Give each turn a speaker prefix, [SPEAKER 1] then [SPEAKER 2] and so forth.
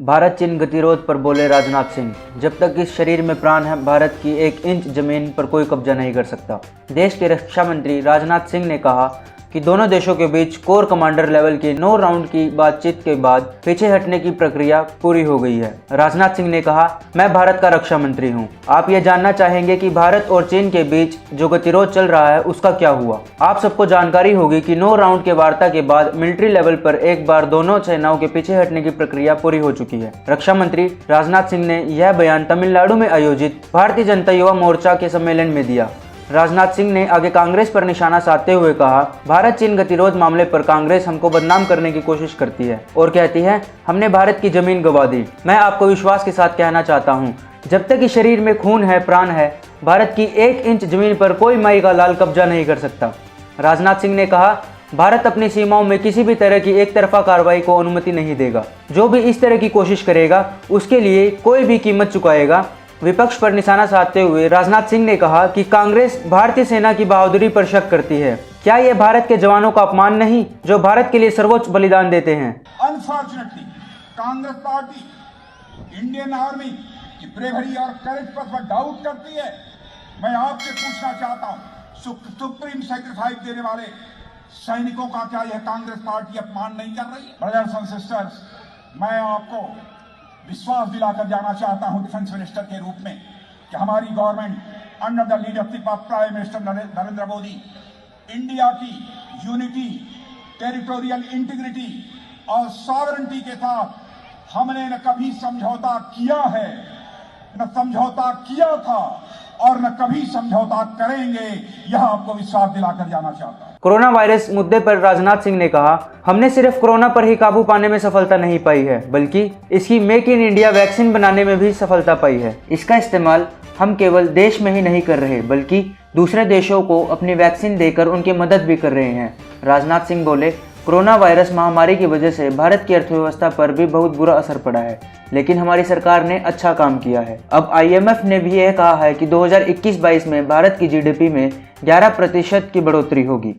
[SPEAKER 1] भारत चीन गतिरोध पर बोले राजनाथ सिंह, जब तक इस शरीर में प्राण है भारत की 1 इंच जमीन पर कोई कब्जा नहीं कर सकता। देश के रक्षा मंत्री राजनाथ सिंह ने कहा कि दोनों देशों के बीच कोर कमांडर लेवल की 9 राउंड की बातचीत के बाद पीछे हटने की प्रक्रिया पूरी हो गई है। राजनाथ सिंह ने कहा, मैं भारत का रक्षा मंत्री हूं। आप ये जानना चाहेंगे कि भारत और चीन के बीच जो गतिरोध चल रहा है उसका क्या हुआ। आप सबको जानकारी होगी कि 9 राउंड के वार्ता के बाद मिलिट्री लेवल पर एक बार दोनों सेनाओं के पीछे हटने की प्रक्रिया पूरी हो चुकी है। रक्षा मंत्री राजनाथ सिंह ने यह बयान तमिलनाडु में आयोजित भारतीय जनता युवा मोर्चा के सम्मेलन में दिया। राजनाथ सिंह ने आगे कांग्रेस पर निशाना साधते हुए कहा, भारत चीन गतिरोध मामले पर कांग्रेस हमको बदनाम करने की कोशिश करती है और कहती है हमने भारत की जमीन गंवा दी। मैं आपको विश्वास के साथ कहना चाहता हूं, जब तक इस शरीर में खून है, प्राण है, भारत की 1 इंच जमीन पर कोई माई का लाल कब्जा नहीं कर सकता। राजनाथ सिंह ने कहा, भारत अपनी सीमाओं में किसी भी तरह की एक तरफा कार्रवाई को अनुमति नहीं देगा। जो भी इस तरह की कोशिश करेगा उसके लिए कोई भी कीमत चुकाएगा। विपक्ष पर निशाना साधते हुए राजनाथ सिंह ने कहा कि कांग्रेस भारतीय सेना की बहादुरी पर शक करती है। क्या यह भारत के जवानों का अपमान नहीं जो भारत के लिए सर्वोच्च बलिदान देते हैं?
[SPEAKER 2] Unfortunately Congress party Indian army की ब्रेवरी और करेज पर डाउट करती है। मैं आपसे पूछना चाहता हूं, सुप्रीम सैक्रिफाइस देने वाले सैनिकों का क्या यह कांग्रेस पार्टी अपमान नहीं कर रही? ब्रदर्स एंड सिस्टर्स, मैं आपको विश्वास दिलाकर जाना चाहता हूं डिफेंस मिनिस्टर के रूप में कि हमारी government under the leadership of prime minister Narendra Modi India की यूनिटी, टेरिटोरियल इंटीग्रिटी और सॉवरेनिटी के साथ हमने न कभी समझौता किया है, न समझौता किया था और न कभी समझौता करेंगे। यह आपको विश्वास दिलाकर जाना चाहता हूं।
[SPEAKER 1] कोरोना वायरस मुद्दे पर राजनाथ सिंह ने कहा, हमने सिर्फ कोरोना पर ही काबू पाने में सफलता नहीं पाई है, बल्कि इसकी मेक इन इंडिया वैक्सीन बनाने में भी सफलता पाई है। इसका इस्तेमाल हम केवल देश में ही नहीं कर रहे, बल्कि दूसरे देशों को अपनी वैक्सीन देकर उनकी मदद भी कर रहे हैं। राजनाथ सिंह बोले, कोरोना वायरस महामारी की वजह से भारत की अर्थव्यवस्था पर भी बहुत बुरा असर पड़ा है, लेकिन हमारी सरकार ने अच्छा काम किया है। अब IMF ने भी यह कहा है कि 2021-22 में भारत की GDP में 11% की बढ़ोतरी होगी।